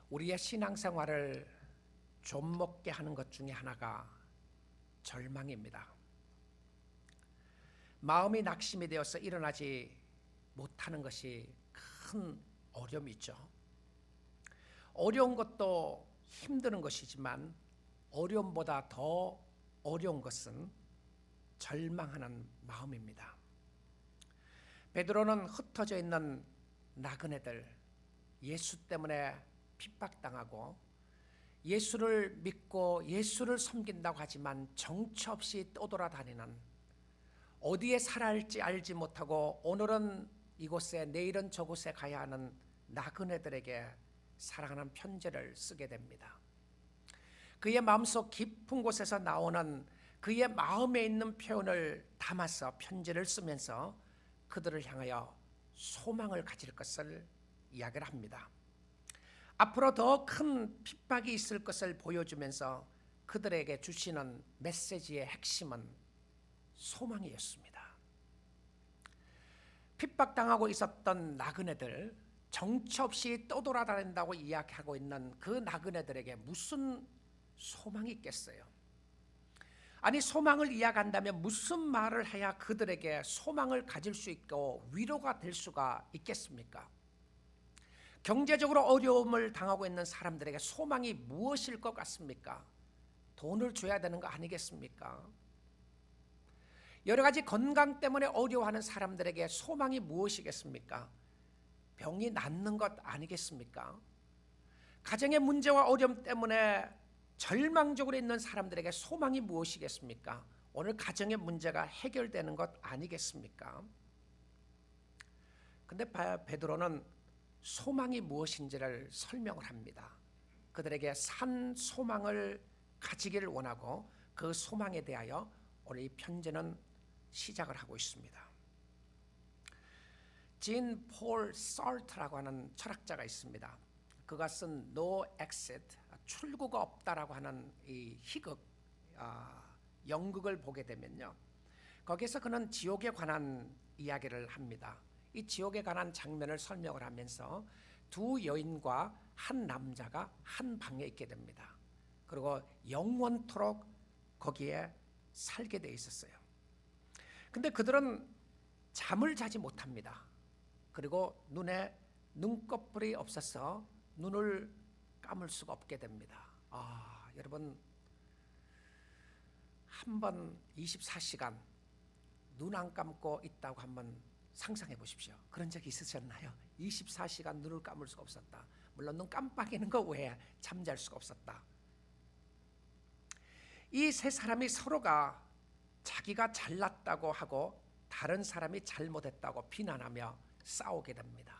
우리의 신앙생활을 좀먹게 하는 것 중에 하나가 절망입니다. 마음이 낙심이 되어서 일어나지 못하는 것이 큰 어려움이죠. 어려운 것도 힘드는 것이지만 어려움보다 더 어려운 것은 절망하는 마음입니다. 베드로는 흩어져 있는 나그네들, 예수 때문에 핍박당하고 예수를 믿고 예수를 섬긴다고 하지만 정처 없이 떠돌아다니는, 어디에 살아야 할지 알지 못하고 오늘은 이곳에 내일은 저곳에 가야 하는 나그네들에게 사랑하는 편지를 쓰게 됩니다. 그의 마음속 깊은 곳에서 나오는 그의 마음에 있는 표현을 담아서 편지를 쓰면서 그들을 향하여 소망을 가질 것을 이야기를 합니다. 앞으로 더 큰 핍박이 있을 것을 보여주면서 그들에게 주시는 메시지의 핵심은 소망이었습니다. 핍박당하고 있었던 나그네들, 정처 없이 떠돌아다닌다고 이야기하고 있는 그 나그네들에게 무슨 소망이 있겠어요? 아니, 소망을 이야기한다면 무슨 말을 해야 그들에게 소망을 가질 수 있고 위로가 될 수가 있겠습니까? 경제적으로 어려움을 당하고 있는 사람들에게 소망이 무엇일 것 같습니까? 돈을 줘야 되는 거 아니겠습니까? 여러 가지 건강 때문에 어려워하는 사람들에게 소망이 무엇이겠습니까? 병이 낫는 것 아니겠습니까? 가정의 문제와 어려움 때문에 절망적으로 있는 사람들에게 소망이 무엇이겠습니까? 오늘 가정의 문제가 해결되는 것 아니겠습니까? 근데 베드로는 소망이 무엇인지를 설명을 합니다. 그들에게 산 소망을 가지기를 원하고 그 소망에 대하여 오늘 이 편지는 시작을 하고 있습니다. 진 폴 sartre라고 하는 철학자가 있습니다. 그가 쓴 No Exit, 출구가 없다라고 하는 이 희극, 연극을 보게 되면요, 거기서 그는 지옥에 관한 이야기를 합니다. 이 지옥에 관한 장면을 설명을 하면서 두 여인과 한 남자가 한 방에 있게 됩니다. 그리고 영원토록 거기에 살게 돼 있었어요. 근데 그들은 잠을 자지 못합니다. 그리고 눈에 눈꺼풀이 없어서 눈을 감을 수가 없게 됩니다. 여러분, 한번 24시간 눈 안 감고 있다고 한번 상상해 보십시오. 그런 적이 있으셨나요? 24시간 눈을 감을 수가 없었다. 물론 눈 깜빡이는 거 외에 잠잘 수가 없었다. 이 세 사람이 서로가 자기가 잘났다고 하고 다른 사람이 잘못했다고 비난하며 싸우게 됩니다.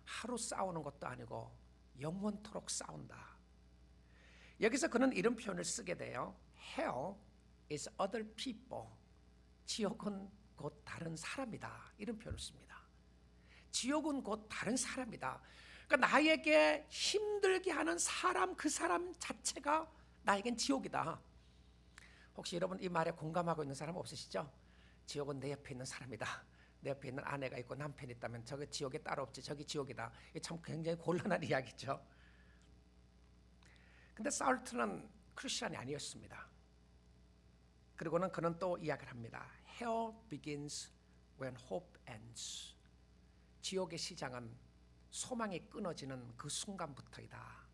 하루 싸우는 것도 아니고 영원토록 싸운다. 여기서 그는 이런 표현을 쓰게 돼요. Hell is other people. 지옥은 곧 다른 사람이다. 이런 표현을 씁니다. 지옥은 곧 다른 사람이다. 그러니까 나에게 힘들게 하는 사람, 그 사람 자체가 나에겐 지옥이다. 혹시 여러분 이 말에 공감하고 있는 사람 없으시죠? 지옥은 내 옆에 있는 사람이다. 내 옆에 있는 아내가 있고 남편이 있다면 저기 지옥에 따로 없지, 저기 지옥이다. 이게 참 굉장히 곤란한 이야기죠. 근데 사르트는 크리스찬이 아니었습니다. 그리고는 그는 또 이야기를 합니다. Hell begins when hope ends. 지옥의 시작은 소망이 끊어지는 그 순간부터이다.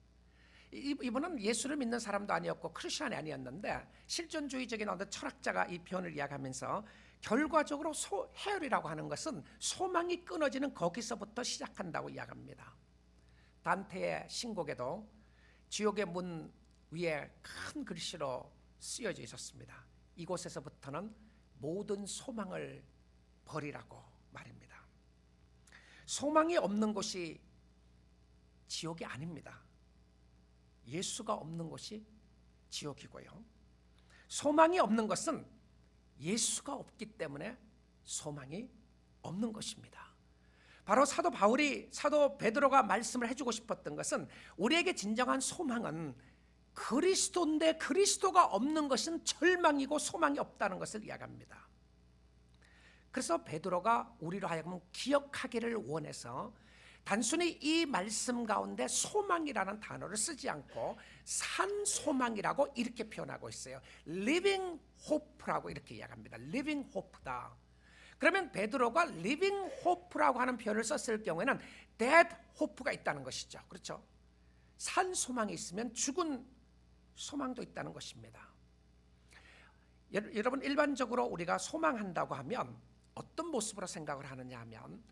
이분은 예수를 믿는 사람도 아니었고 크리스찬이 아니었는데 실존주의적인 어떤 철학자가 이 표현을 이야기하면서 결과적으로 해열이라고 하는 것은 소망이 끊어지는 거기서부터 시작한다고 이야기합니다. 단테의 신곡에도 지옥의 문 위에 큰 글씨로 쓰여져 있었습니다. 이곳에서부터는 모든 소망을 버리라고 말입니다. 소망이 없는 곳이 지옥이 아닙니다. 예수가 없는 곳이 지옥이고요. 소망이 없는 것은 예수가 없기 때문에 소망이 없는 것입니다. 바로 사도 베드로가 말씀을 해주고 싶었던 것은 우리에게 진정한 소망은 그리스도인데 그리스도가 없는 것은 절망이고 소망이 없다는 것을 이야기합니다. 그래서 베드로가 우리로 하여금 기억하기를 원해서 단순히 이 말씀 가운데 소망이라는 단어를 쓰지 않고 산 소망이라고 이렇게 표현하고 있어요. living hope라고 이렇게 이야기합니다. living hope다. 그러면 베드로가 living hope라고 하는 표현을 썼을 경우에는 dead hope가 있다는 것이죠. 그렇죠? 산 소망이 있으면 죽은 소망도 있다는 것입니다. 여러분, 일반적으로 우리가 소망한다고 하면 어떤 모습으로 생각을 하느냐 하면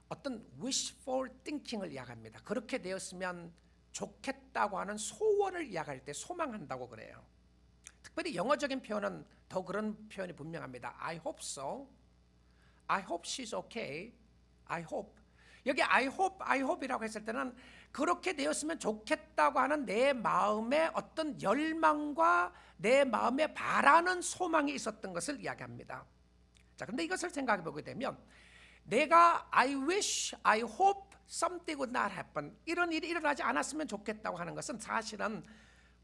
어떤 wishful thinking을 이야기합니다. 그렇게 되었으면 좋겠다고 하는 소원을 이야기할 때 소망한다고 그래요. 특별히 영어적인 표현은 더 그런 표현이 분명합니다. I hope so. I hope she's okay. I hope. 여기 I hope이라고 했을 때는 그렇게 되었으면 좋겠다고 하는 내 마음의 어떤 열망과 내 마음에 바라는 소망이 있었던 것을 이야기합니다. 자, 근데 이것을 생각해 보게 되면 내가 I wish, I hope something would not happen, 이런 일이 일어나지 않았으면 좋겠다고 하는 것은 사실은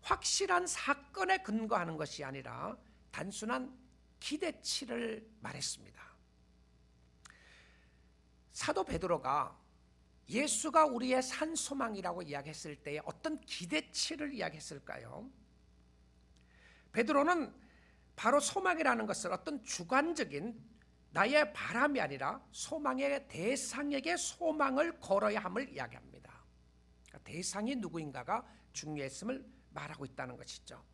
확실한 사건에 근거하는 것이 아니라 단순한 기대치를 말했습니다. 사도 베드로가 예수가 우리의 산 소망이라고 이야기했을 때에 어떤 기대치를 이야기했을까요? 베드로는 바로 소망이라는 것을 어떤 주관적인 나의 바람이 아니라 소망의 대상에게 소망을 걸어야 함을 이야기합니다. 그러니까 대상이 누구인가가 중요했음을 말하고 있다는 것이죠.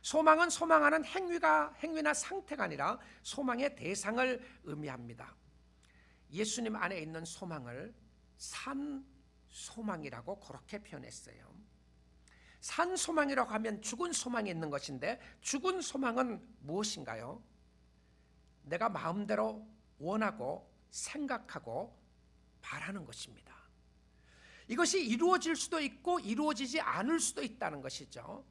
소망은 소망하는 행위나 상태가 아니라 소망의 대상을 의미합니다. 예수님 안에 있는 소망을 산 소망이라고 그렇게 표현했어요. 산 소망이라고 하면 죽은 소망이 있는 것인데 죽은 소망은 무엇인가요? 내가 마음대로 원하고 생각하고 바라는 것입니다. 이것이 이루어질 수도 있고 이루어지지 않을 수도 있다는 것이죠.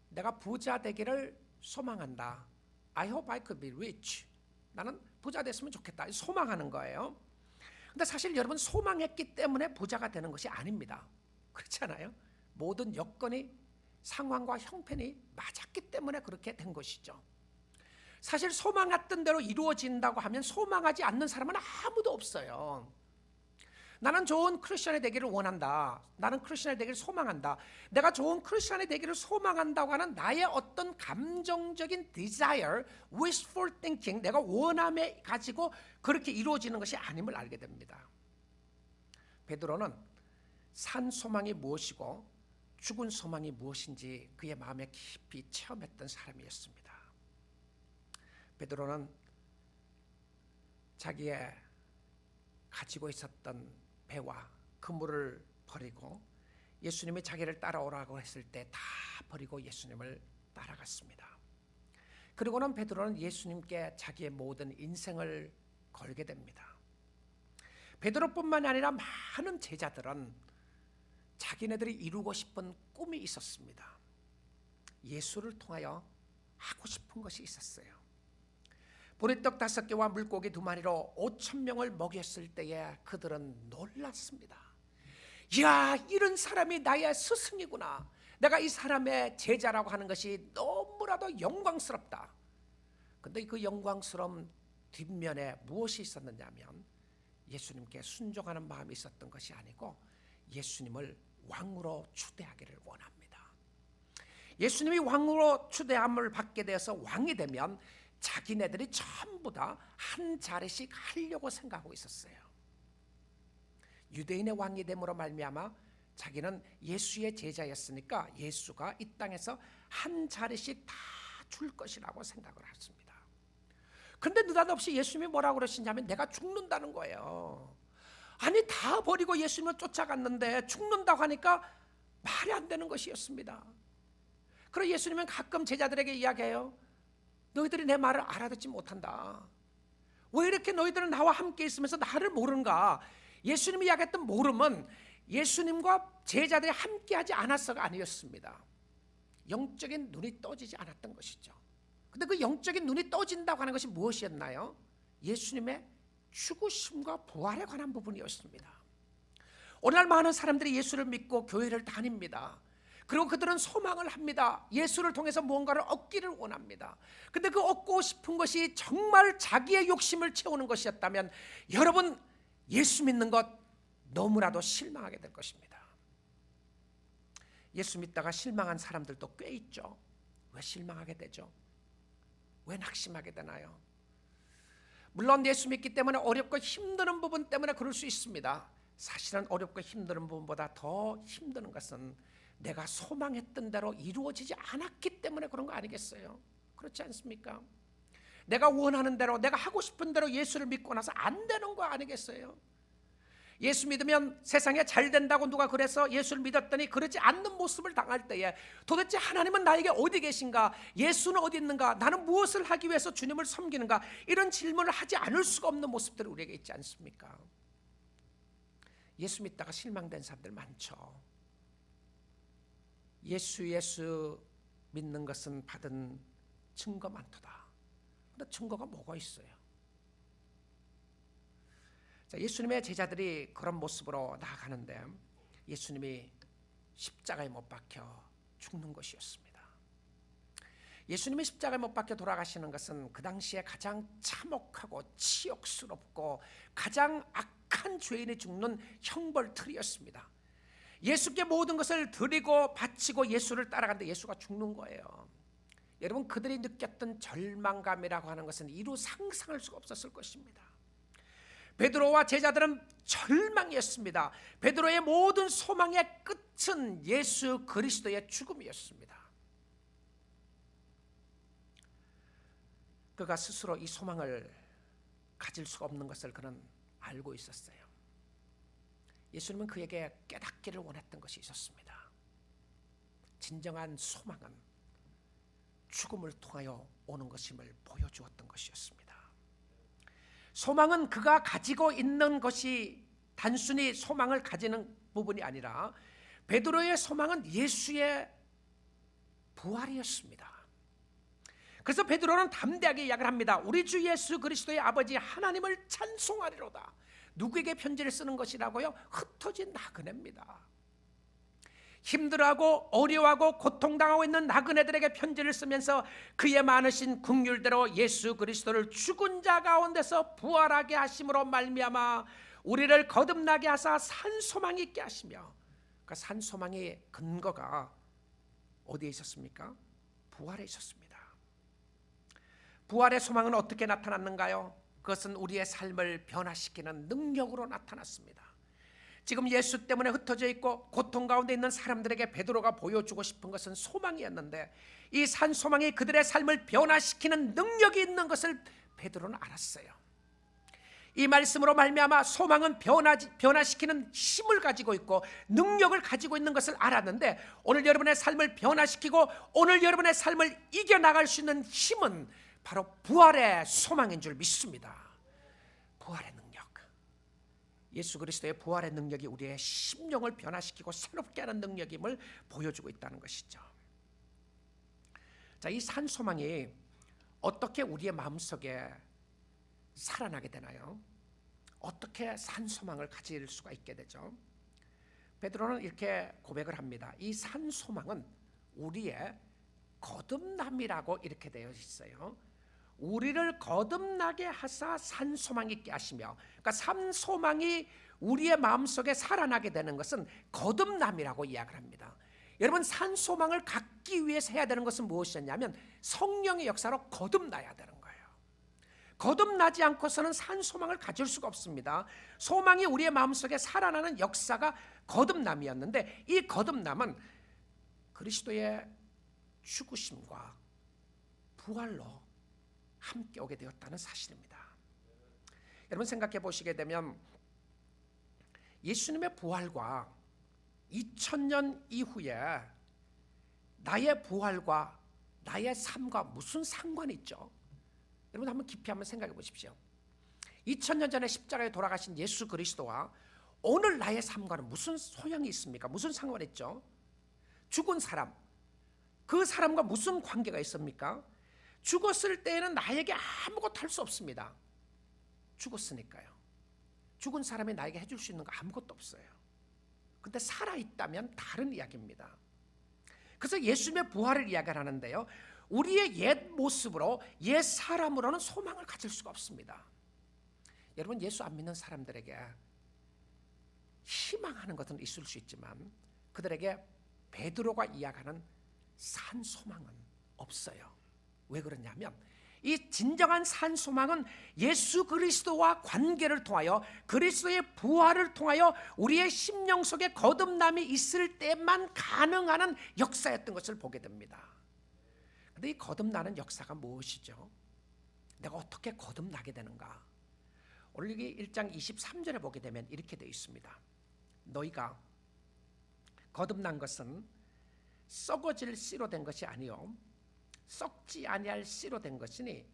내가 부자 되기를 소망한다. I hope I could be rich. 나는 부자 됐으면 좋겠다. 소망하는 거예요. 근데 사실 여러분, 소망했기 때문에 부자가 되는 것이 아닙니다. 그렇잖아요. 모든 여건이, 상황과 형편이 맞았기 때문에 그렇게 된 것이죠. 사실 소망했던 대로 이루어진다고 하면 소망하지 않는 사람은 아무도 없어요. 나는 좋은 크리스천이 되기를 원한다. 나는 크리스천이 되기를 소망한다. 내가 좋은 크리스천이 되기를 소망한다고 하는 나의 어떤 감정적인 desire, wishful thinking, 내가 원함에 가지고 그렇게 이루어지는 것이 아님을 알게 됩니다. 베드로는 산 소망이 무엇이고 죽은 소망이 무엇인지 그의 마음에 깊이 체험했던 사람이었습니다. 베드로는 자기의 가지고 있었던 배와 그물을 버리고 예수님이 자기를 따라오라고 했을 때 다 버리고 예수님을 따라갔습니다. 그리고는 베드로는 예수님께 자기의 모든 인생을 걸게 됩니다. 베드로뿐만 아니라 많은 제자들은 자기네들이 이루고 싶은 꿈이 있었습니다. 예수를 통하여 하고 싶은 것이 있었어요. 보리떡 5개와 물고기 2마리로 5,000명을 먹였을 때에 그들은 놀랐습니다. 이야, 이런 사람이 나의 스승이구나. 내가 이 사람의 제자라고 하는 것이 너무나도 영광스럽다. 그런데 그 영광스러운 뒷면에 무엇이 있었느냐면 예수님께 순종하는 마음이 있었던 것이 아니고 예수님을 왕으로 추대하기를 원합니다. 예수님이 왕으로 추대함을 받게 되어서 왕이 되면 자기네들이 전부 다 한 자리씩 하려고 생각하고 있었어요. 유대인의 왕이 됨으로 말미암아 자기는 예수의 제자였으니까 예수가 이 땅에서 한 자리씩 다 줄 것이라고 생각을 했습니다. 그런데 느닷없이 예수님이 뭐라고 그러시냐면 내가 죽는다는 거예요. 아니, 다 버리고 예수님을 쫓아갔는데 죽는다고 하니까 말이 안 되는 것이었습니다. 그래서 예수님은 가끔 제자들에게 이야기해요. 너희들이 내 말을 알아듣지 못한다. 왜 이렇게 너희들은 나와 함께 있으면서 나를 모르는가? 예수님이 이야기했던 모름은 예수님과 제자들이 함께하지 않았어가 아니었습니다. 영적인 눈이 떠지지 않았던 것이죠. 근데 그 영적인 눈이 떠진다고 하는 것이 무엇이었나요? 예수님의 죽으심과 부활에 관한 부분이었습니다. 오늘날 많은 사람들이 예수를 믿고 교회를 다닙니다. 그리고 그들은 소망을 합니다. 예수를 통해서 무언가를 얻기를 원합니다. 근데 그 얻고 싶은 것이 정말 자기의 욕심을 채우는 것이었다면 여러분, 예수 믿는 것 너무나도 실망하게 될 것입니다. 예수 믿다가 실망한 사람들도 꽤 있죠. 왜 실망하게 되죠? 왜 낙심하게 되나요? 물론 예수 믿기 때문에 어렵고 힘든 부분 때문에 그럴 수 있습니다. 사실은 어렵고 힘든 부분보다 더 힘든 것은 내가 소망했던 대로 이루어지지 않았기 때문에 그런 거 아니겠어요? 그렇지 않습니까? 내가 원하는 대로, 내가 하고 싶은 대로 예수를 믿고 나서 안 되는 거 아니겠어요? 예수 믿으면 세상에 잘 된다고 누가 그래서 예수를 믿었더니 그러지 않는 모습을 당할 때에 도대체 하나님은 나에게 어디 계신가? 예수는 어디 있는가? 나는 무엇을 하기 위해서 주님을 섬기는가? 이런 질문을 하지 않을 수가 없는 모습들이 우리에게 있지 않습니까? 예수 믿다가 실망된 사람들 많죠. 예수 믿는 것은 받은 증거 많도다. 근데 증거가 뭐가 있어요? 자, 예수님의 제자들이 그런 모습으로 나아가는데 예수님이 십자가에 못 박혀 죽는 것이었습니다. 예수님이 십자가에 못 박혀 돌아가시는 것은 그 당시에 가장 참혹하고 치욕스럽고 가장 악한 죄인이 죽는 형벌틀이었습니다. 예수께 모든 것을 드리고 바치고 예수를 따라가는데 예수가 죽는 거예요. 여러분, 그들이 느꼈던 절망감이라고 하는 것은 이루 상상할 수가 없었을 것입니다. 베드로와 제자들은 절망이었습니다. 베드로의 모든 소망의 끝은 예수 그리스도의 죽음이었습니다. 그가 스스로 이 소망을 가질 수가 없는 것을 그는 알고 있었어요. 예수님은 그에게 깨닫기를 원했던 것이 있었습니다. 진정한 소망은 죽음을 통하여 오는 것임을 보여주었던 것이었습니다. 소망은 그가 가지고 있는 것이 단순히 소망을 가지는 부분이 아니라 베드로의 소망은 예수의 부활이었습니다. 그래서 베드로는 담대하게 이야기를 합니다. 우리 주 예수 그리스도의 아버지 하나님을 찬송하리로다. 누구에게 편지를 쓰는 것이라고요? 흩어진 나그네입니다. 힘들어하고 어려워하고 고통당하고 있는 나그네들에게 편지를 쓰면서 그의 많으신 긍휼대로 예수 그리스도를 죽은 자 가운데서 부활하게 하심으로 말미암아 우리를 거듭나게 하사 산소망이 있게 하시며, 그 산소망의 근거가 어디에 있었습니까? 부활에 있었습니다. 부활의 소망은 어떻게 나타났는가요? 그것은 우리의 삶을 변화시키는 능력으로 나타났습니다. 지금 예수 때문에 흩어져 있고 고통 가운데 있는 사람들에게 베드로가 보여주고 싶은 것은 소망이었는데 이 산소망이 그들의 삶을 변화시키는 능력이 있는 것을 베드로는 알았어요. 이 말씀으로 말미암아 소망은 변화시키는 힘을 가지고 있고 능력을 가지고 있는 것을 알았는데 오늘 여러분의 삶을 변화시키고 오늘 여러분의 삶을 이겨나갈 수 있는 힘은 바로 부활의 소망인 줄 믿습니다. 부활의 능력, 예수 그리스도의 부활의 능력이 우리의 심령을 변화시키고 새롭게 하는 능력임을 보여주고 있다는 것이죠. 자, 이 산소망이 어떻게 우리의 마음속에 살아나게 되나요? 어떻게 산소망을 가질 수가 있게 되죠? 베드로는 이렇게 고백을 합니다. 이 산소망은 우리의 거듭남이라고 이렇게 되어 있어요. 우리를 거듭나게 하사 산소망 있게 하시며, 그러니까 산소망이 우리의 마음속에 살아나게 되는 것은 거듭남이라고 이야기를 합니다. 여러분, 산소망을 갖기 위해서 해야 되는 것은 무엇이었냐면 성령의 역사로 거듭나야 되는 거예요. 거듭나지 않고서는 산소망을 가질 수가 없습니다. 소망이 우리의 마음속에 살아나는 역사가 거듭남이었는데 이 거듭남은 그리스도의 죽으심과 부활로 함께 오게 되었다는 사실입니다. 여러분, 생각해 보시게 되면 예수님의 부활과 2000년 이후에 나의 부활과 나의 삶과 무슨 상관이 있죠? 여러분, 한번 깊이 한번 생각해 보십시오. 2000년 전에 십자가에 돌아가신 예수 그리스도와 오늘 나의 삶과는 무슨 소양이 있습니까? 무슨 상관이 있죠? 죽은 사람, 그 사람과 무슨 관계가 있습니까? 죽었을 때에는 나에게 아무것도 할 수 없습니다. 죽었으니까요. 죽은 사람이 나에게 해줄 수 있는 거 아무것도 없어요. 근데 살아있다면 다른 이야기입니다. 그래서 예수님의 부활을 이야기를 하는데요, 우리의 옛 모습으로 옛 사람으로는 소망을 가질 수가 없습니다. 여러분, 예수 안 믿는 사람들에게 희망하는 것은 있을 수 있지만 그들에게 베드로가 이야기하는 산 소망은 없어요. 왜 그러냐면 이 진정한 산 소망은 예수 그리스도와 관계를 통하여 그리스도의 부활을 통하여 우리의 심령 속에 거듭남이 있을 때만 가능한 역사였던 것을 보게 됩니다. 그런데 이 거듭나는 역사가 무엇이죠? 내가 어떻게 거듭나게 되는가? 오늘 여기 1장 23절에 보게 되면 이렇게 되어 있습니다. 너희가 거듭난 것은 썩어질 씨로 된 것이 아니요 썩지 아니할 씨로 된 것이니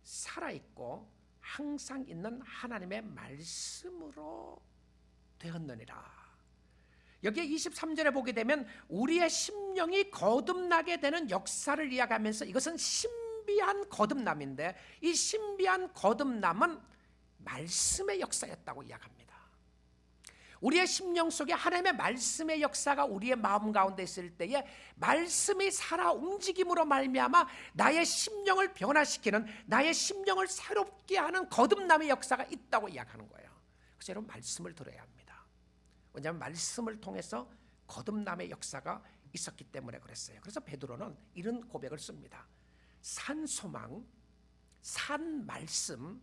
살아있고 항상 있는 하나님의 말씀으로 되었느니라. 여기에 23절에 보게 되면 우리의 심령이 거듭나게 되는 역사를 이야기하면서 이것은 신비한 거듭남인데 이 신비한 거듭남은 말씀의 역사였다고 이야기합니다. 우리의 심령 속에 하나님의 말씀의 역사가 우리의 마음 가운데 있을 때에 말씀이 살아 움직임으로 말미암아 나의 심령을 변화시키는 나의 심령을 새롭게 하는 거듭남의 역사가 있다고 이야기하는 거예요. 그래서 여러분 말씀을 들어야 합니다. 왜냐하면 말씀을 통해서 거듭남의 역사가 있었기 때문에 그랬어요. 그래서 베드로는 이런 고백을 씁니다. 산 소망, 산 말씀,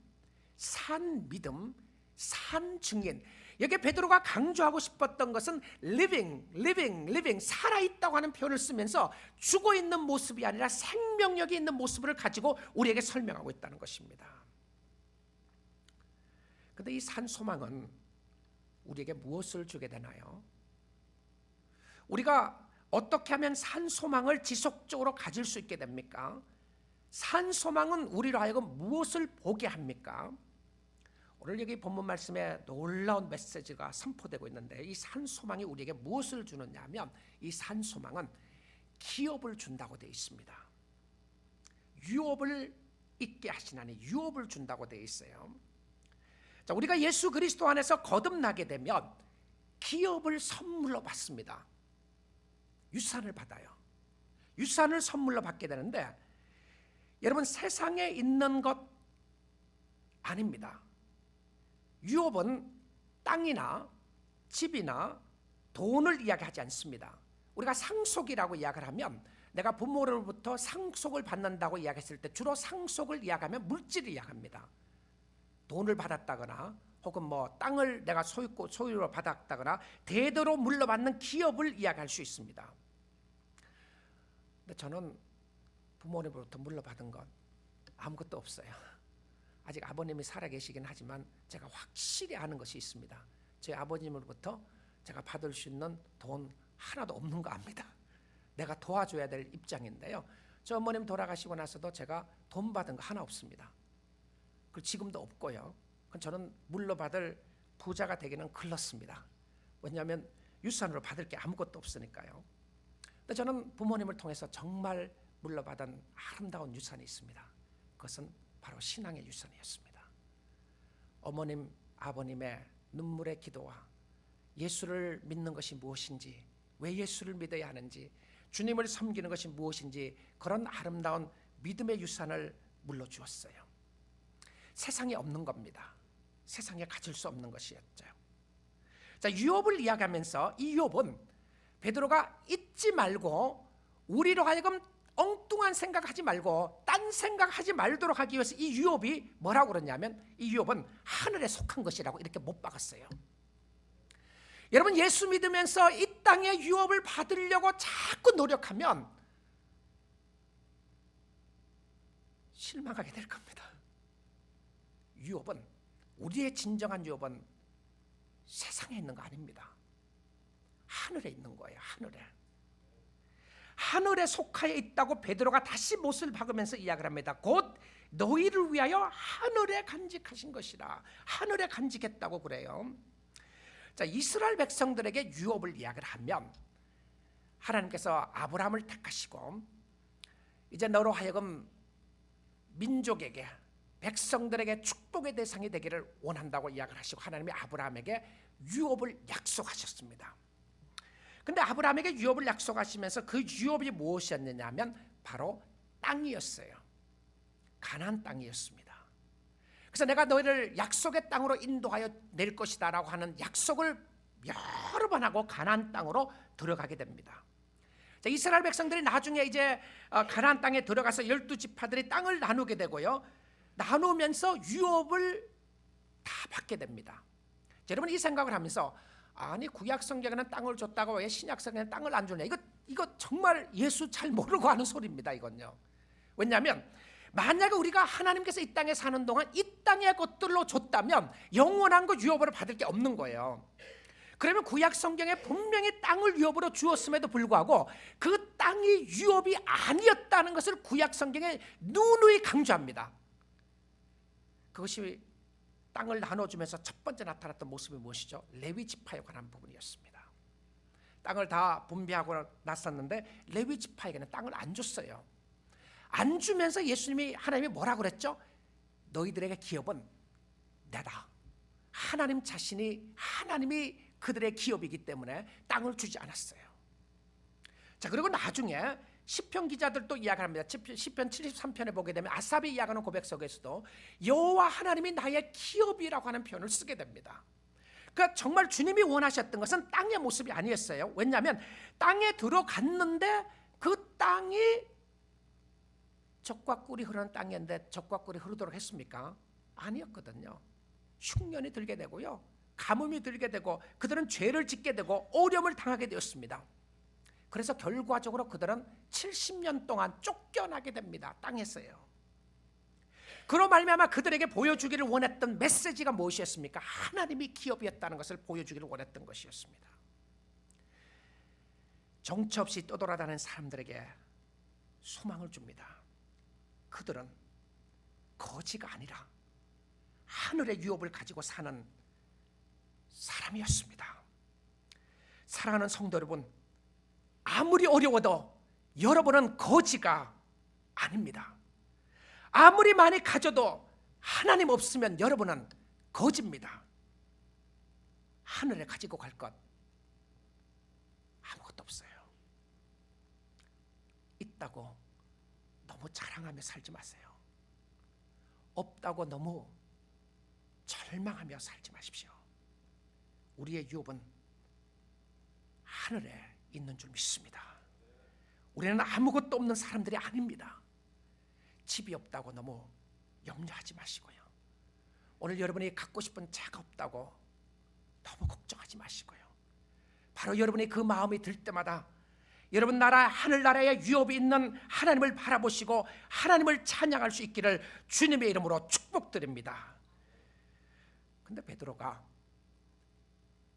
산 믿음, 산 증인. 여기 베드로가 강조하고 싶었던 것은 living, 살아있다고 하는 표현을 쓰면서 죽어있는 모습이 아니라 생명력이 있는 모습을 가지고 우리에게 설명하고 있다는 것입니다. 그런데 이 산 소망은 우리에게 무엇을 주게 되나요? 우리가 어떻게 하면 산 소망을 지속적으로 가질 수 있게 됩니까? 산 소망은 우리로 하여금 무엇을 보게 합니까? 오늘 여기 본문 말씀에 놀라운 메시지가 선포되고 있는데 이 산 소망이 우리에게 무엇을 주느냐 하면 이 산 소망은 기업을 준다고 되어 있습니다. 유업을 있게 하시나니 유업을 준다고 되어 있어요. 자, 우리가 예수 그리스도 안에서 거듭나게 되면 기업을 선물로 받습니다. 유산을 받아요. 유산을 선물로 받게 되는데 여러분 세상에 있는 것 아닙니다. 유업은 땅이나 집이나 돈을 이야기하지 않습니다. 우리가 상속이라고 이야기를 하면 내가 부모로부터 상속을 받는다고 이야기했을 때 주로 상속을 이야기하면 물질을 이야기합니다. 돈을 받았다거나 혹은 뭐 땅을 내가 소유로 받았다거나 대대로 물려받는 기업을 이야기할 수 있습니다. 근데 저는 부모님으로부터 물려받은 건 아무것도 없어요. 아직 아버님이 살아계시긴 하지만 제가 확실히 아는 것이 있습니다. 제 아버님으로부터 제가 받을 수 있는 돈 하나도 없는 거 압니다. 내가 도와줘야 될 입장인데요. 저 어머님 돌아가시고 나서도 제가 돈 받은 거 하나 없습니다. 그리고 지금도 없고요. 저는 물려받을 부자가 되기는 글렀습니다. 왜냐하면 유산으로 받을 게 아무것도 없으니까요. 근데 저는 부모님을 통해서 정말 물려받은 아름다운 유산이 있습니다. 그것은 바로 신앙의 유산이었습니다. 어머님, 아버님의 눈물의 기도와 예수를 믿는 것이 무엇인지, 왜 예수를 믿어야 하는지, 주님을 섬기는 것이 무엇인지 그런 아름다운 믿음의 유산을 물려주었어요. 세상에 없는 겁니다. 세상에 가질 수 없는 것이었죠. 자, 유업을 이야기하면서 이 유업은 베드로가 잊지 말고 우리로 하여금 엉뚱한 생각하지 말고 딴 생각하지 말도록 하기 위해서 이 유업이 뭐라고 그러냐면 이 유업은 하늘에 속한 것이라고 이렇게 못 박았어요. 여러분 예수 믿으면서 이 땅의 유업을 받으려고 자꾸 노력하면 실망하게 될 겁니다. 유업은 우리의 진정한 유업은 세상에 있는 거 아닙니다. 하늘에 있는 거예요. 하늘에 속하여 있다고 베드로가 다시 못을 박으면서 이야기를 합니다. 곧 너희를 위하여 하늘에 간직하신 것이라. 하늘에 간직했다고 그래요. 자, 이스라엘 백성들에게 유업을 이야기를 하면 하나님께서 아브라함을 택하시고 이제 너로 하여금 민족에게 백성들에게 축복의 대상이 되기를 원한다고 이야기를 하시고 하나님이 아브라함에게 유업을 약속하셨습니다. 근데 아브라함에게 유업을 약속하시면서 그 유업이 무엇이었느냐 하면 바로 땅이었어요. 가나안 땅이었습니다. 그래서 내가 너희를 약속의 땅으로 인도하여 낼 것이다 라고 하는 약속을 여러 번 하고 가나안 땅으로 들어가게 됩니다. 자, 이스라엘 백성들이 나중에 이제 가나안 땅에 들어가서 12지파들이 땅을 나누게 되고요, 나누면서 유업을 다 받게 됩니다. 자, 여러분 이 생각을 하면서 아니 구약 성경에는 땅을 줬다고 왜 신약 성경에는 땅을 안 주냐, 이거 정말 예수 잘 모르고 하는 소리입니다. 이건요. 왜냐하면 만약에 우리가 하나님께서 이 땅에 사는 동안 이 땅의 것들로 줬다면 영원한 거 유업으로 받을 게 없는 거예요. 그러면 구약 성경에 분명히 땅을 유업으로 주었음에도 불구하고 그 땅이 유업이 아니었다는 것을 구약 성경에 누누이 강조합니다. 그것이 땅을 나눠주면서 첫 번째 나타났던 모습이 무엇이죠? 레위 지파에 관한 부분이었습니다. 땅을 다 분배하고 났었는데 레위 지파에게는 땅을 안 줬어요. 안 주면서 예수님이, 하나님이 뭐라고 그랬죠? 너희들에게 기업은 내다. 하나님 자신이, 하나님이 그들의 기업이기 때문에 땅을 주지 않았어요. 자, 그리고 나중에 시편 기자들도 이야기합니다. 시편 73편에 보게 되면 아삽이 이야기하는 고백 속에서도 여호와 하나님이 나의 기업이라고 하는 표현을 쓰게 됩니다. 그러니까 정말 주님이 원하셨던 것은 땅의 모습이 아니었어요. 왜냐하면 땅에 들어갔는데 그 땅이 젖과 꿀이 흐르는 땅이었는데 젖과 꿀이 흐르도록 했습니까? 아니었거든요. 흉년이 들게 되고요, 가뭄이 들게 되고 그들은 죄를 짓게 되고 어려움을 당하게 되었습니다. 그래서 결과적으로 그들은 70년 동안 쫓겨나게 됩니다. 땅에서요. 그로 말미암아 그들에게 보여주기를 원했던 메시지가 무엇이었습니까? 하나님이 기업이었다는 것을 보여주기를 원했던 것이었습니다. 정처 없이 떠돌아다니는 사람들에게 소망을 줍니다. 그들은 거지가 아니라 하늘의 유업을 가지고 사는 사람이었습니다. 사랑하는 성도 여러분, 아무리 어려워도 여러분은 거지가 아닙니다. 아무리 많이 가져도 하나님 없으면 여러분은 거지입니다. 하늘에 가지고 갈 것 아무것도 없어요. 있다고 너무 자랑하며 살지 마세요. 없다고 너무 절망하며 살지 마십시오. 우리의 유업은 하늘에 있는 줄 믿습니다. 우리는 아무것도 없는 사람들이 아닙니다. 집이 없다고 너무 염려하지 마시고요, 오늘 여러분이 갖고 싶은 차가 없다고 너무 걱정하지 마시고요, 바로 여러분이 그 마음이 들 때마다 여러분 나라 하늘나라에 유업이 있는 하나님을 바라보시고 하나님을 찬양할 수 있기를 주님의 이름으로 축복드립니다. 근데 베드로가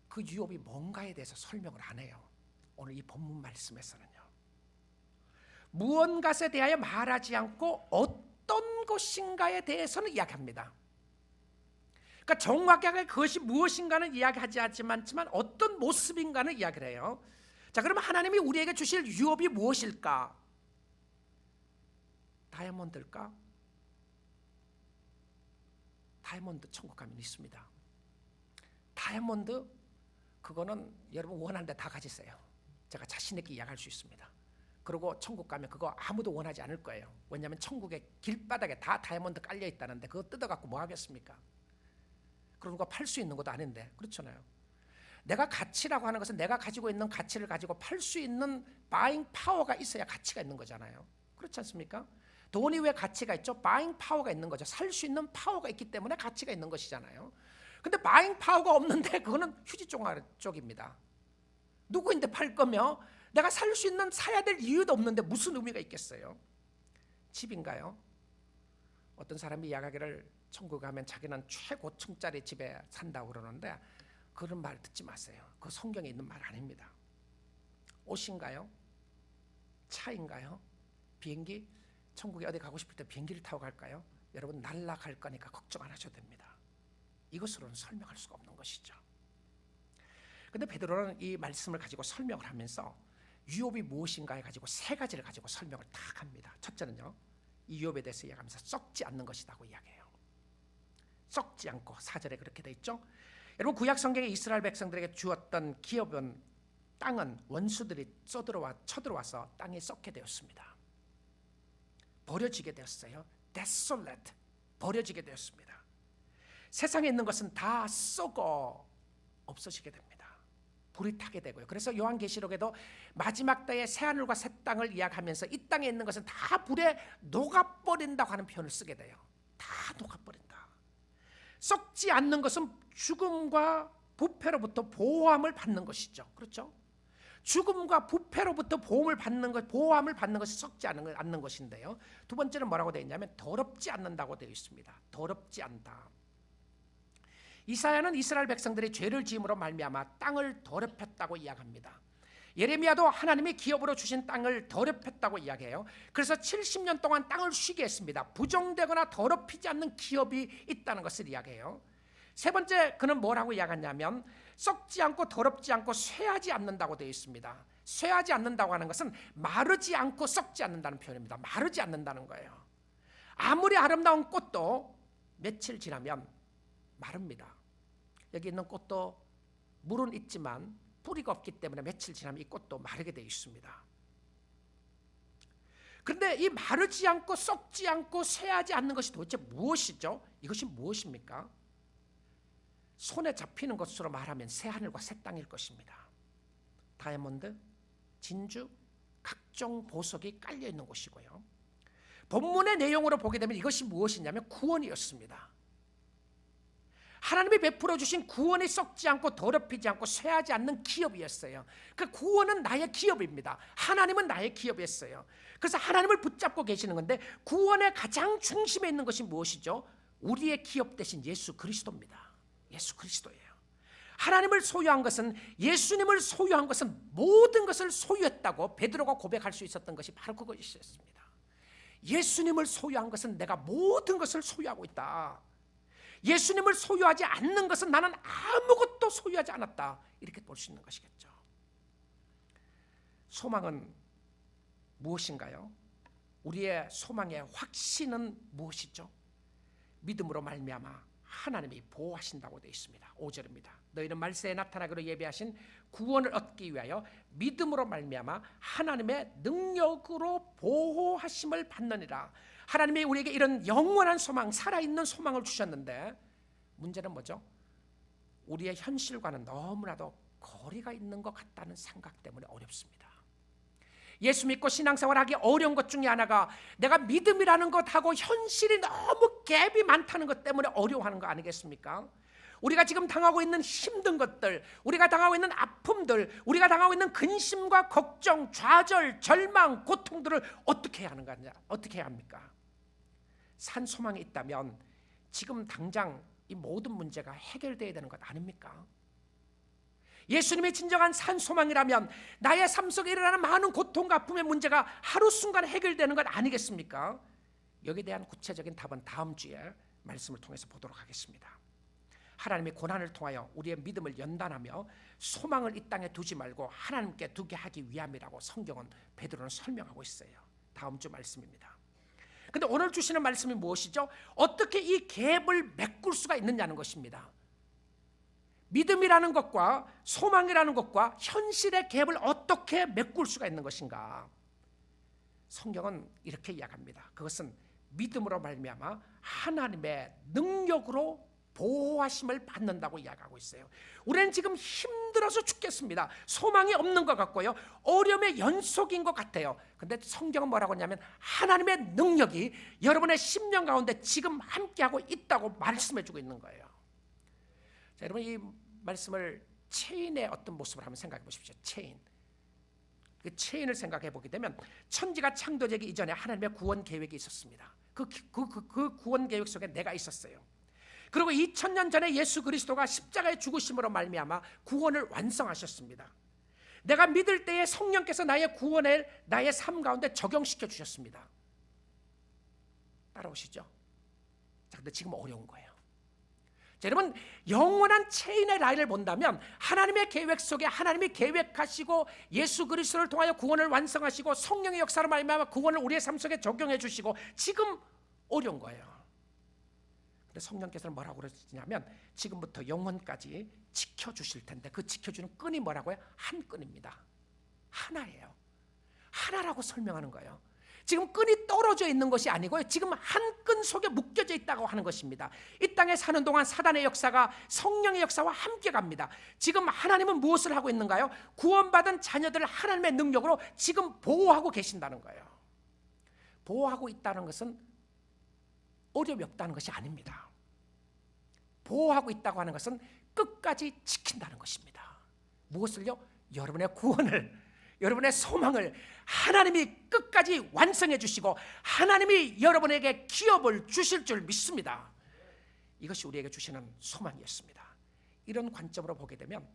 그 유업이 뭔가에 대해서 설명을 안 해요. 오늘 이 본문 말씀에서는요, 무언가에 대하여 말하지 않고 어떤 것인가에 대해서는 이야기합니다. 그러니까 정확하게 그것이 무엇인가는 이야기하지 않지만 어떤 모습인가는 이야기를 해요. 자, 그러면 하나님이 우리에게 주실 유업이 무엇일까? 다이아몬드일까? 다이아몬드 천국 가면 있습니다. 다이아몬드 그거는 여러분 원하는 데 다 가지세요. 제가 자신 있게 이야기할 수 있습니다. 그리고 천국 가면 그거 아무도 원하지 않을 거예요. 왜냐하면 천국의 길바닥에 다 다이아몬드 깔려 있다는데 그거 뜯어갖고 뭐 하겠습니까? 그런 거 팔 수 있는 것도 아닌데, 그렇잖아요. 내가 가치라고 하는 것은 내가 가지고 있는 가치를 가지고 팔 수 있는 바잉 파워가 있어야 가치가 있는 거잖아요. 그렇지 않습니까? 돈이 왜 가치가 있죠? 바잉 파워가 있는 거죠. 살 수 있는 파워가 있기 때문에 가치가 있는 것이잖아요. 근데 바잉 파워가 없는데 그거는 휴지 쪽입니다. 누구인데 팔 거며 내가 살 수 있는, 사야 될 이유도 없는데 무슨 의미가 있겠어요? 집인가요? 어떤 사람이 이야기하기를 천국에 가면 자기는 최고층짜리 집에 산다고 그러는데 그런 말 듣지 마세요. 그 성경에 있는 말 아닙니다. 옷인가요? 차인가요? 비행기? 천국에 어디 가고 싶을 때 비행기를 타고 갈까요? 여러분 날아갈 거니까 걱정 안 하셔도 됩니다. 이것으로는 설명할 수가 없는 것이죠. 근데 베드로는 이 말씀을 가지고 설명을 하면서 유업이 무엇인가에 가지고 세 가지를 가지고 설명을 딱 합니다. 첫째는요, 이 유업에 대해서 이야기하면서 썩지 않는 것이라고 이야기해요. 썩지 않고, 4절에 그렇게 돼 있죠. 여러분 구약 성경에 이스라엘 백성들에게 주었던 기업은, 땅은 원수들이 쳐들어와서 땅에 썩게 되었습니다. 버려지게 되었어요. desolate, 버려지게 되었습니다. 세상에 있는 것은 다 썩어 없어지게 됩니다. 불이 타게 되고요. 그래서 요한계시록에도 마지막 때에 새하늘과 새 땅을 이야기하면서 이 땅에 있는 것은 다 불에 녹아버린다고 하는 표현을 쓰게 돼요. 다 녹아버린다. 썩지 않는 것은 죽음과 부패로부터 보호함을 받는 것이죠. 그렇죠? 죽음과 부패로부터 보호함을 받는 것이 썩지 않는 것인데요. 두 번째는 뭐라고 되어 있냐면 더럽지 않는다고 되어 있습니다. 더럽지 않다. 이사야는 이스라엘 백성들이 죄를 지음으로 말미암아 땅을 더럽혔다고 이야기합니다. 예레미야도 하나님이 기업으로 주신 땅을 더럽혔다고 이야기해요. 그래서 70년 동안 땅을 쉬게 했습니다. 부정되거나 더럽히지 않는 기업이 있다는 것을 이야기해요. 세 번째, 그는 뭐라고 이야기하냐면 썩지 않고 더럽지 않고 쇠하지 않는다고 되어 있습니다. 쇠하지 않는다고 하는 것은 마르지 않고 썩지 않는다는 표현입니다. 마르지 않는다는 거예요. 아무리 아름다운 꽃도 며칠 지나면 마릅니다. 여기 있는 꽃도 물은 있지만 뿌리가 없기 때문에 며칠 지나면 이 꽃도 마르게 되어 있습니다. 그런데 이 마르지 않고 썩지 않고 쇠하지 않는 것이 도대체 무엇이죠? 이것이 무엇입니까? 손에 잡히는 것으로 말하면 새하늘과 새 땅일 것입니다. 다이아몬드, 진주, 각종 보석이 깔려 있는 곳이고요. 본문의 내용으로 보게 되면 이것이 무엇이냐면 구원이었습니다. 하나님이 베풀어 주신 구원이 썩지 않고 더럽히지 않고 쇠하지 않는 기업이었어요. 그 구원은 나의 기업입니다. 하나님은 나의 기업이었어요. 그래서 하나님을 붙잡고 계시는 건데 구원의 가장 중심에 있는 것이 무엇이죠? 우리의 기업 대신 예수 그리스도입니다. 예수 그리스도예요. 하나님을 소유한 것은, 예수님을 소유한 것은 모든 것을 소유했다고 베드로가 고백할 수 있었던 것이 바로 그것이었습니다. 예수님을 소유한 것은 내가 모든 것을 소유하고 있다. 예수님을 소유하지 않는 것은 나는 아무것도 소유하지 않았다. 이렇게 볼 수 있는 것이겠죠. 소망은 무엇인가요? 우리의 소망의 확신은 무엇이죠? 믿음으로 말미암아 하나님이 보호하신다고 되어 있습니다. 5절입니다. 너희는 말세에 나타나기로 예비하신 구원을 얻기 위하여 믿음으로 말미암아 하나님의 능력으로 보호하심을 받느니라. 하나님이 우리에게 이런 영원한 소망, 살아있는 소망을 주셨는데 문제는 뭐죠? 우리의 현실과는 너무나도 거리가 있는 것 같다는 생각 때문에 어렵습니다. 예수 믿고 신앙생활하기 어려운 것 중에 하나가 내가 믿음이라는 것하고 현실이 너무 갭이 많다는 것 때문에 어려워하는 거 아니겠습니까? 우리가 지금 당하고 있는 힘든 것들, 우리가 당하고 있는 아픔들, 우리가 당하고 있는 근심과 걱정, 좌절, 절망, 고통들을 어떻게 해야 하는 거냐? 어떻게 해야 합니까? 산 소망이 있다면 지금 당장 이 모든 문제가 해결되어야 되는 것 아닙니까? 예수님이 진정한 산 소망이라면 나의 삶 속에 일어나는 많은 고통과 아픔의 문제가 하루 순간 해결되는 것 아니겠습니까? 여기에 대한 구체적인 답은 다음 주에 말씀을 통해서 보도록 하겠습니다. 하나님의 고난을 통하여 우리의 믿음을 연단하며 소망을 이 땅에 두지 말고 하나님께 두게 하기 위함이라고 성경은 베드로는 설명하고 있어요. 다음 주 말씀입니다. 근데 오늘 주시는 말씀이 무엇이죠? 어떻게 이 갭을 메꿀 수가 있느냐는 것입니다. 믿음이라는 것과 소망이라는 것과 현실의 갭을 어떻게 메꿀 수가 있는 것인가? 성경은 이렇게 이야기합니다. 그것은 믿음으로 말미암아 하나님의 능력으로 보호하심을 받는다고 이야기하고 있어요. 우리는 지금 힘들어서 죽겠습니다. 소망이 없는 것 같고요. 어려움의 연속인 것 같아요. 근데 성경은 뭐라고 하냐면 하나님의 능력이 여러분의 심령 가운데 지금 함께하고 있다고 말씀해주고 있는 거예요. 자, 여러분 이 말씀을 체인의 어떤 모습을 한번 생각해 보십시오. 체인. 그 체인을 생각해 보게 되면 천지가 창조되기 이전에 하나님의 구원 계획이 있었습니다. 그 구원 계획 속에 내가 있었어요. 그리고 2000년 전에 예수 그리스도가 십자가의 죽으심으로 말미암아 구원을 완성하셨습니다. 내가 믿을 때에 성령께서 나의 구원을 나의 삶 가운데 적용시켜 주셨습니다. 따라오시죠? 자, 근데 지금 어려운 거예요. 자, 여러분 영원한 체인의 라인을 본다면 하나님의 계획 속에 하나님이 계획하시고 예수 그리스도를 통하여 구원을 완성하시고 성령의 역사로 말미암아 구원을 우리의 삶 속에 적용해 주시고 지금 어려운 거예요. 근데 성령께서는 뭐라고 그러시냐면 지금부터 영원까지 지켜주실 텐데 그 지켜주는 끈이 뭐라고요? 한 끈입니다. 하나예요. 하나라고 설명하는 거예요. 지금 끈이 떨어져 있는 것이 아니고요, 지금 한 끈 속에 묶여져 있다고 하는 것입니다. 이 땅에 사는 동안 사단의 역사가 성령의 역사와 함께 갑니다. 지금 하나님은 무엇을 하고 있는가요? 구원받은 자녀들을 하나님의 능력으로 지금 보호하고 계신다는 거예요. 보호하고 있다는 것은 어려움이 없다는 것이 아닙니다. 보호하고 있다고 하는 것은 끝까지 지킨다는 것입니다. 무엇을요? 여러분의 구원을, 여러분의 소망을 하나님이 끝까지 완성해 주시고 하나님이 여러분에게 기업을 주실 줄 믿습니다. 이것이 우리에게 주시는 소망이었습니다. 이런 관점으로 보게 되면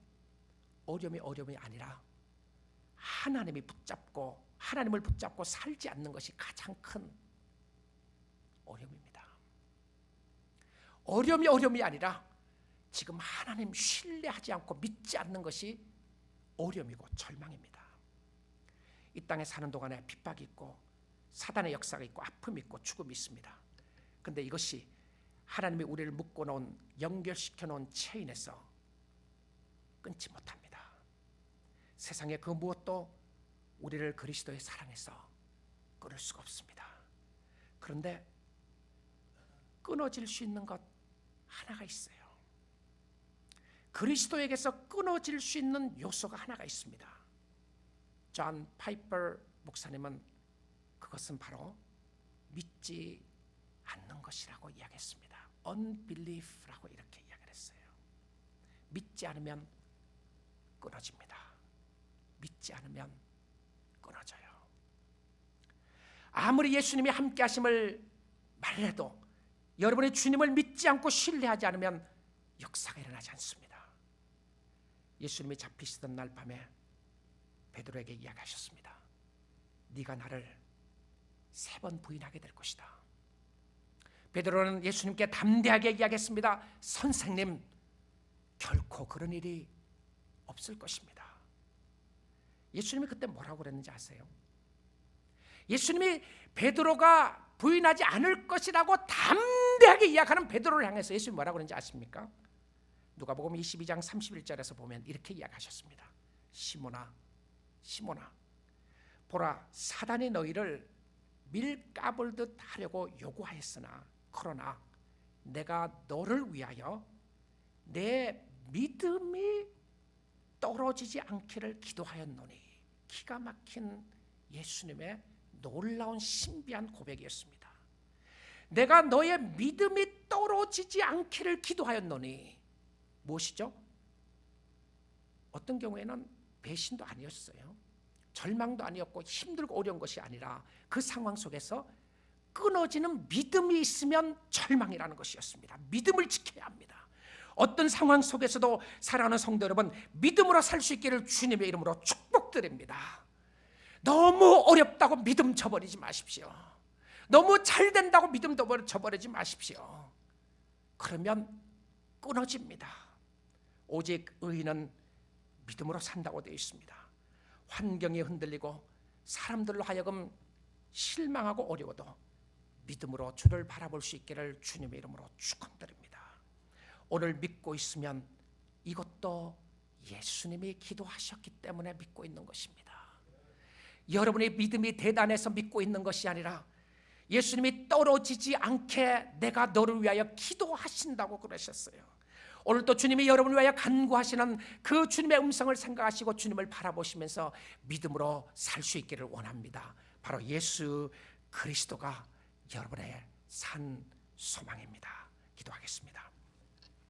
어려움이 아니라 하나님을 붙잡고 살지 않는 것이 가장 큰 어려움입니다. 어려움이 아니라 지금 하나님 신뢰하지 않고 믿지 않는 것이 어려움이고 절망입니다. 이 땅에 사는 동안에 핍박이 있고 사단의 역사가 있고 아픔이 있고 죽음이 있습니다. 그런데 이것이 하나님이 우리를 묶어놓은, 연결시켜놓은 체인에서 끊지 못합니다. 세상의 그 무엇도 우리를 그리스도의 사랑에서 끊을 수가 없습니다. 그런데 끊어질 수 있는 것 하나가 있어요. 그리스도에게서 끊어질 수 있는 요소가 하나가 있습니다. 존 파이퍼 목사님은 그것은 바로 믿지 않는 것이라고 이야기했습니다. unbelief라고 이렇게 이야기를 했어요. 믿지 않으면 끊어집니다. 믿지 않으면 끊어져요. 아무리 예수님이 함께 하심을 말해도 여러분이 주님을 믿지 않고 신뢰하지 않으면 역사가 일어나지 않습니다. 예수님이 잡히시던 날 밤에 베드로에게 이야기하셨습니다. 네가 나를 3번 부인하게 될 것이다. 베드로는 예수님께 담대하게 이야기했습니다. 선생님, 결코 그런 일이 없을 것입니다. 예수님이 그때 뭐라고 그랬는지 아세요? 예수님이 베드로가 부인하지 않을 것이라고 담대하게 이야기하는 베드로를 향해서 예수님이 뭐라고 그랬는지 아십니까? 누가복음 22장 31절에서 보면 이렇게 이야기하셨습니다. 시몬아, 시몬아, 보라, 사단이 너희를 밀가불듯 하려고 요구하였으나 그러나 내가 너를 위하여 내 믿음이 떨어지지 않기를 기도하였노니. 기가 막힌 예수님의 놀라운 신비한 고백이었습니다. 내가 너의 믿음이 떨어지지 않기를 기도하였노니. 무엇이죠? 어떤 경우에는 배신도 아니었어요. 절망도 아니었고 힘들고 어려운 것이 아니라 그 상황 속에서 끊어지는 믿음이 있으면 절망이라는 것이었습니다. 믿음을 지켜야 합니다. 어떤 상황 속에서도 사랑하는 성도 여러분, 믿음으로 살 수 있기를 주님의 이름으로 축복드립니다. 너무 어렵다고 믿음 저버리지 마십시오. 너무 잘 된다고 믿음 저버리지 마십시오. 그러면 끊어집니다. 오직 의인은 믿음으로 산다고 되어 있습니다. 환경이 흔들리고 사람들로 하여금 실망하고 어려워도 믿음으로 주를 바라볼 수 있기를 주님의 이름으로 축원드립니다. 오늘 믿고 있으면 이것도 예수님이 기도하셨기 때문에 믿고 있는 것입니다. 여러분의 믿음이 대단해서 믿고 있는 것이 아니라 예수님이 떨어지지 않게 내가 너를 위하여 기도하신다고 그러셨어요. 오늘도 주님이 여러분을 위하여 간구하시는 그 주님의 음성을 생각하시고 주님을 바라보시면서 믿음으로 살 수 있기를 원합니다. 바로 예수 그리스도가 여러분의 산 소망입니다. 기도하겠습니다.